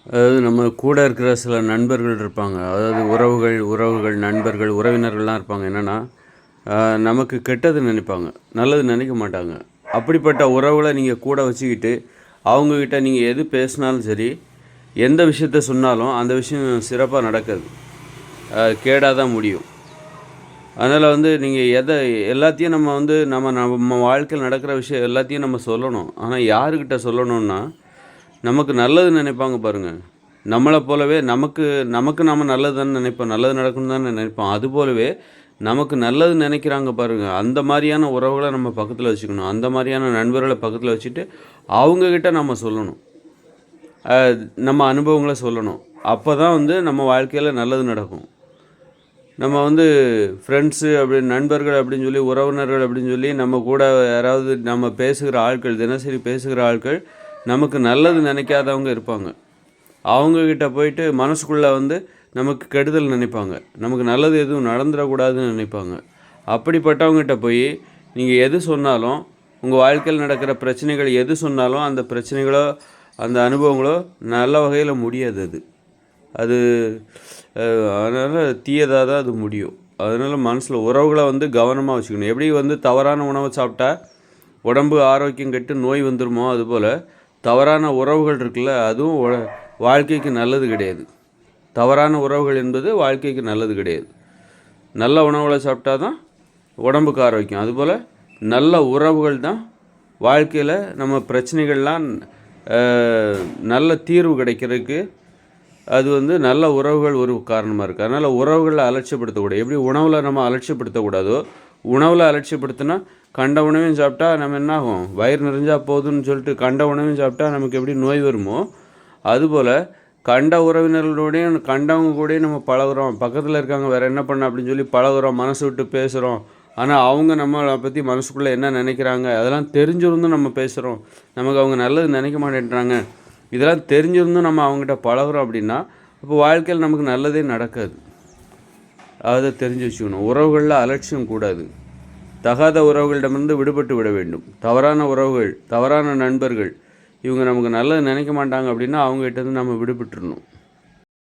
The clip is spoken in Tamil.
அதாவது நம்ம கூட இருக்கிற சில நண்பர்கள் இருப்பாங்க. அதாவது உறவுகள், நண்பர்கள், உறவினர்கள்லாம் இருப்பாங்க. என்னென்னா, நமக்கு கெட்டது நினைப்பாங்க. நல்லது நினைக்க மாட்டாங்க. அப்படிப்பட்ட உறவுகள நீங்க கூட வச்சுக்கிட்டு, அவங்ககிட்ட நீங்க எது பேசினாலும் சரி, எந்த விஷயத்த சொன்னாலும் அந்த விஷயம் சிறப்பா நடக்காது. கேடா தான் முடியும். அதனால் நீங்க எல்லாத்தையும் நம்ம வாழ்க்கையில் நடக்கிற விஷயம் எல்லாத்தையும் நம்ம சொல்லணும். ஆனா யாருக்கிட்ட சொல்லணும்னா, நமக்கு நல்லது நினைப்பாங்க பாருங்க. நம்மள போலவே நமக்கு நமக்கு நாம நல்லது தானே நினைப்போம். நல்லது நடக்கணும்னு தானே நினைப்போம். அதுபோலவே நமக்கு நல்லது நினைக்கிறாங்க பாருங்க. அந்த மாரியான உறவுகள நம்ம பக்கத்துல வச்சுக்கணும். அந்த மாரியான நண்பர்கள பக்கத்துல வச்சுட்டு, அவங்க கிட்ட நம்ம சொல்லணும். அ நம்ம அனுபவங்கள சொல்லணும். அப்பதான் நம்ம வாழ்க்கையில நல்லது நடக்கும். நம்ம ஃப்ரெண்ட்ஸு அப்படின்னு நண்பர்கள் அப்படின்னு சொல்லி, உறவினர்கள் அப்படின்னு சொல்லி நம்ம கூட யாராவது நம்ம பேசுகிற ஆட்கள், தினசரி பேசுகிற ஆட்கள், நமக்கு நல்லது நினைக்காதவங்க இருப்பாங்க. அவங்கக்கிட்ட போயிட்டு மனசுக்குள்ளே நமக்கு கெடுதல் நினைப்பாங்க. நமக்கு நல்லது எதுவும் நடந்துடக்கூடாதுன்னு நினைப்பாங்க. அப்படிப்பட்டவங்ககிட்ட போய் நீங்கள் எது சொன்னாலும், உங்கள் வாழ்க்கையில் நடக்கிற பிரச்சனைகள் எது சொன்னாலும், அந்த பிரச்சனைகளோ அந்த அனுபவங்களோ நல்ல வகையில் முடியாது அது. அது அதனால் தீயதாக தான் அது முடியும். அதனால் மனசில் உறவுகளை கவனமாக வச்சுக்கணும். எப்படி தவறான உணவை சாப்பிட்டா உடம்பு ஆரோக்கியம் கெட்டு நோய் வந்துடுமோ, அதுபோல் தவறான உறவுகள் இருக்குல்ல, அதுவும் வாழ்க்கைக்கு நல்லது கிடையாது. தவறான உறவுகள் என்பது வாழ்க்கைக்கு நல்லது கிடையாது. நல்ல உணவுகளை சாப்பிட்டா தான் உடம்புக்கு ஆரோக்கியம். அதுபோல் நல்ல உறவுகள் தான் வாழ்க்கையில் நம்ம பிரச்சனைகள்லாம் நல்ல தீர்வு கிடைக்கிறதுக்கு அது நல்ல உறவுகள் ஒரு காரணமாக இருக்குது. அதனால் உறவுகளை அலட்சியப்படுத்தக்கூடாது. எப்படி உணவில் நம்ம அலட்சியப்படுத்தக்கூடாதோ, உணவில் அலட்சியப்படுத்தினா கண்ட உணவையும் சாப்பிட்டா நம்ம என்ன ஆகும், வயிறு நிறைஞ்சா போதும்னு சொல்லிட்டு கண்ட உணவையும் சாப்பிட்டா நமக்கு எப்படி நோய் வருமோ, அதுபோல் கண்ட உறவினர்களோடையும் கண்டவங்க கூடயும் நம்ம பழகுறோம். பக்கத்தில் இருக்காங்க வேறு என்ன பண்ண அப்படின்னு சொல்லி பழகுறோம், மனசு விட்டு பேசுகிறோம். ஆனால் அவங்க நம்மளை பற்றி மனசுக்குள்ளே என்ன நினைக்கிறாங்க அதெல்லாம் தெரிஞ்சிருந்தும் நம்ம பேசுகிறோம். நமக்கு அவங்க நல்லது நினைக்க மாட்டேன்றாங்க. இதெல்லாம் தெரிஞ்சிருந்தும் நம்ம அவங்ககிட்ட பழகுறோம் அப்படின்னா, அப்போ வாழ்க்கையில் நமக்கு நல்லதே நடக்காது. அதை தெரிஞ்சு வச்சுக்கணும். உறவுகளில் அலட்சியம் கூடாது. தகாத உறவுகளிடமிருந்து விடுபட்டு விட வேண்டும். தவறான உறவுகள், தவறான நண்பர்கள், இவங்க நமக்கு நல்லது நினைக்க மாட்டாங்க அப்படின்னா அவங்ககிட்ட நம்ம விடுபட்டுறணும்.